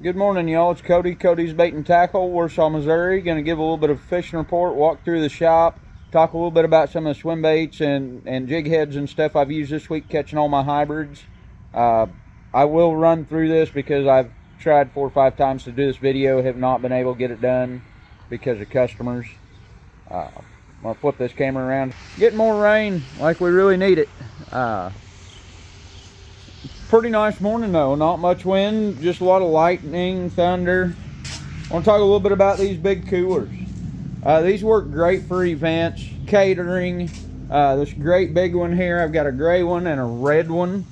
Good morning, y'all. It's Cody. Cody's Bait and Tackle, Warsaw, Missouri. Going to give a little bit of fishing report, walk through the shop, talk a little bit about some of the swim baits and jig heads and stuff I've used this week catching all my hybrids. I will run through this because I've tried 4 or 5 times to do this video, have not been able to get it done because of customers. I'm going to flip this camera around. Getting more rain like we really need it. Pretty nice morning though, not much wind, just a lot of lightning, thunder. I want to talk a little bit about these big coolers. These work great for events, catering. This great big one here, I've got a gray one and a red one.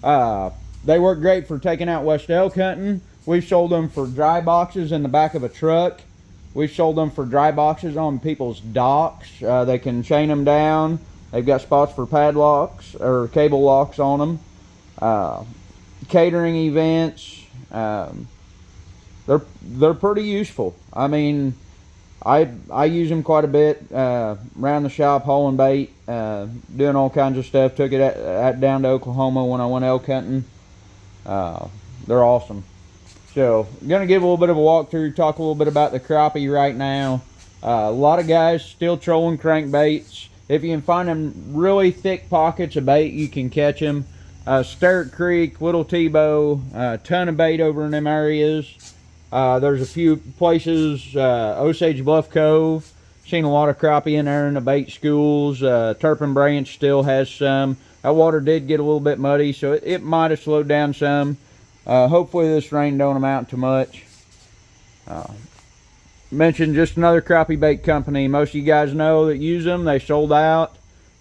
They work great for taking out West elk hunting. We've sold them for dry boxes in the back of a truck. We've sold them for dry boxes on people's docks. They can chain them down. They've got spots for padlocks or cable locks on them. Catering events, they're pretty useful. I mean, I use them quite a bit around the shop, hauling bait, doing all kinds of stuff. Took it down to Oklahoma when I went elk hunting. They're awesome. So I'm gonna give a little bit of a walkthrough, talk a little bit about the crappie right now. A lot of guys still trolling crankbaits. If you can find them really thick pockets of bait, you can catch them. Sterrett Creek, Little Tebow, a ton of bait over in them areas. There's a few places, Osage Bluff Cove, seen a lot of crappie in there in the bait schools. Turpin Branch still has some. That water did get a little bit muddy, so it might have slowed down some. Hopefully this rain don't amount to much. Mentioned just another crappie bait company. Most of you guys know that use them. They sold out.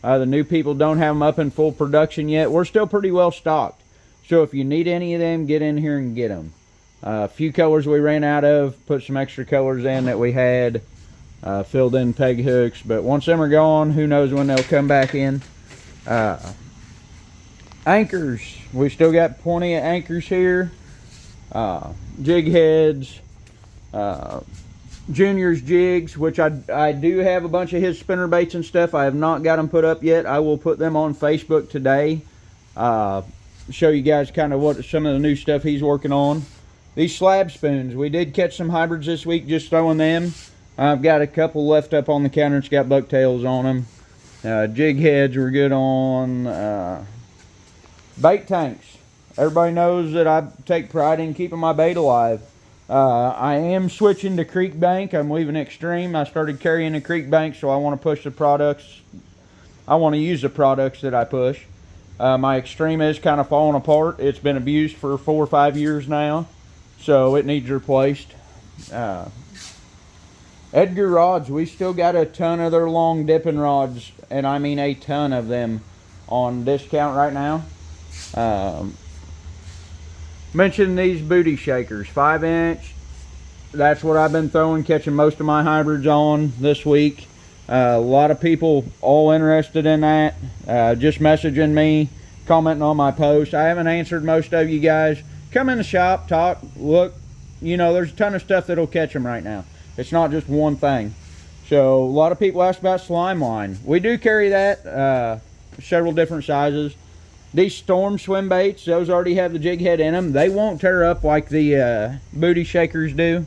The new people don't have them up in full production yet. We're still pretty well stocked. So if you need any of them, get in here and get them. A few colors we ran out of. Put some extra colors in that we had. Filled in peg hooks. But once them are gone, who knows when they'll come back in. Anchors. We still got plenty of anchors here. Jig heads. Junior's jigs, which I do have a bunch of his spinner baits and stuff. I have not got them put up yet. I will put them on Facebook today. Show you guys kind of what some of the new stuff he's working on. These slab spoons, we did catch some hybrids this week just throwing them. I've got a couple left up on the counter. It's got bucktails on them. Jig heads were good on. Bait tanks. Everybody knows that I take pride in keeping my bait alive. I am switching to creek bank. I'm leaving Extreme. I started carrying a creek bank, so I want to push the products. I want to use the products that I push. My Extreme is kind of falling apart. It's been abused for 4 or 5 years now, so it needs replaced. Edgar rods. We still got a ton of their long dipping rods, and I mean a ton of them on discount right now. Mention these booty shakers, 5-inch. That's what I've been throwing, catching most of my hybrids on this week. A lot of people all interested in that. Just messaging me, commenting on my post. I haven't answered most of you guys. Come in the shop, talk, look. You know, there's a ton of stuff that'll catch them right now. It's not just one thing. So a lot of people ask about slime line. We do carry that, several different sizes. These storm swim baits, those already have the jig head in them. They won't tear up like the booty shakers do.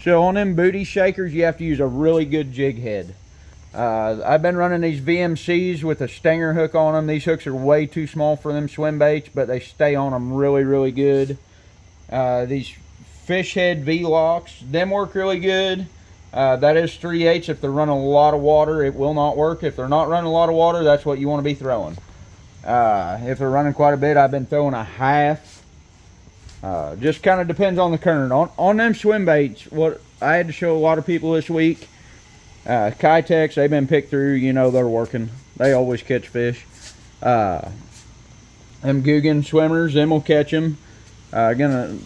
So on them booty shakers, you have to use a really good jig head. I've been running these VMCs with a stinger hook on them. These hooks are way too small for them swim baits, but they stay on them really, really good. These fish head V-locks, them work really good. That is 3/8. If they're running a lot of water, it will not work. If they're not running a lot of water, that's what you want to be throwing. If they're running quite a bit, I've been throwing a half. Just kind of depends on the current. On them swim baits, what I had to show a lot of people this week, Kitex, they've been picked through, you know, they're working. They always catch fish. Them Guggen swimmers, them will catch them. Gonna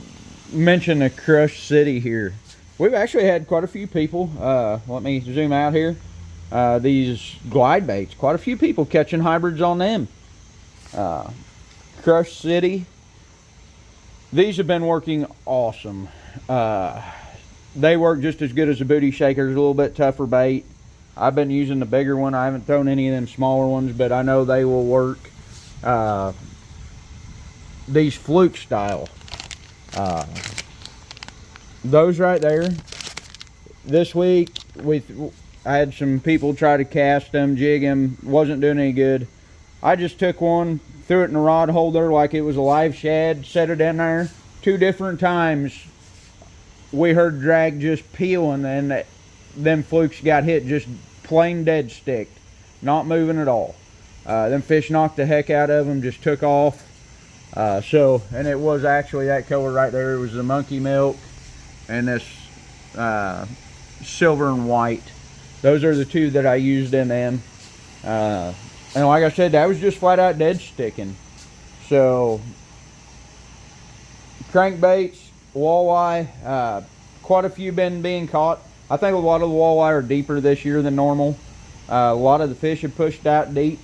mention the Crush City here. We've actually had quite a few people, let me zoom out here. These glide baits, quite a few people catching hybrids on them. Crush City, these have been working awesome. They work just as good as the booty shakers, a little bit tougher bait. I've been using the bigger one. I haven't thrown any of them smaller ones, but I know they will work. These fluke style. those right there. This week, I had some people try to cast them, jig them, wasn't doing any good. I just took one, threw it in a rod holder like it was a live shad, set it in there. 2 different times we heard drag just peeling, and them flukes got hit just plain dead sticked, not moving at all. Them fish knocked the heck out of them, just took off. And it was actually that color right there. It was the monkey milk and this silver and white. Those are the 2 that I used in them. And like I said, that was just flat out dead sticking. So crankbaits, walleye, quite a few been being caught. I think a lot of the walleye are deeper this year than normal. A lot of the fish have pushed out deep.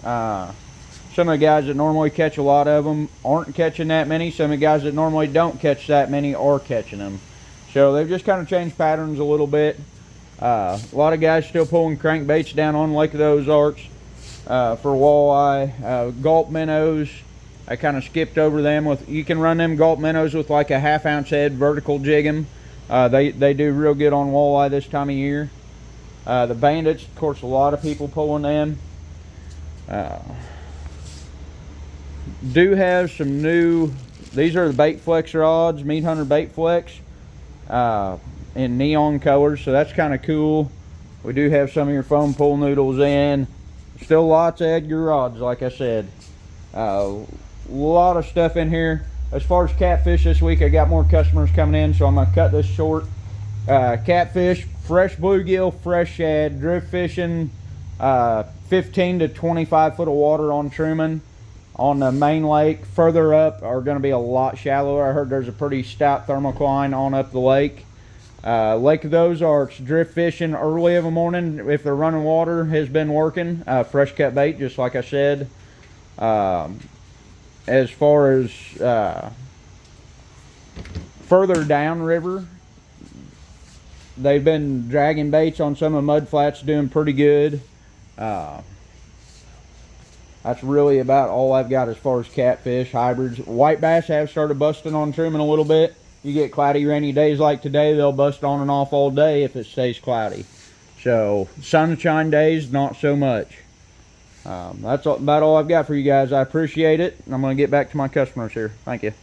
Some of the guys that normally catch a lot of them aren't catching that many. Some of the guys that normally don't catch that many are catching them. So they've just kind of changed patterns a little bit. A lot of guys still pulling crankbaits down on Lake of the Ozarks for walleye. Gulp minnows, I kind of skipped over them. You can run them gulp minnows with like a 1/2 ounce head, vertical jig them. They do real good on walleye this time of year. The bandits, of course, a lot of people pulling them. Do have some new, these are the Bait Flex rods, Meat Hunter Bait Flex, in neon colors, so that's kind of cool. We do have some of your foam pool noodles in. Still lots of Edgar rods, like I said. A lot of stuff in here. As far as catfish this week, I got more customers coming in, so I'm going to cut this short. Catfish, fresh bluegill, fresh shad, drift fishing, 15 to 25 foot of water on Truman. On the main lake, further up are going to be a lot shallower. I heard there's a pretty stout thermocline on up the lake. Lake of the Ozarks, drift fishing early of the morning if they're running water has been working. Fresh cut bait, just like I said. As far as further downriver, they've been dragging baits on some of the mud flats, doing pretty good. That's really about all I've got as far as catfish, hybrids. White bass have started busting on Truman a little bit. You get cloudy, rainy days like today, they'll bust on and off all day if it stays cloudy. So sunshine days, not so much. That's about all I've got for you guys. I appreciate it, and I'm going to get back to my customers here. Thank you.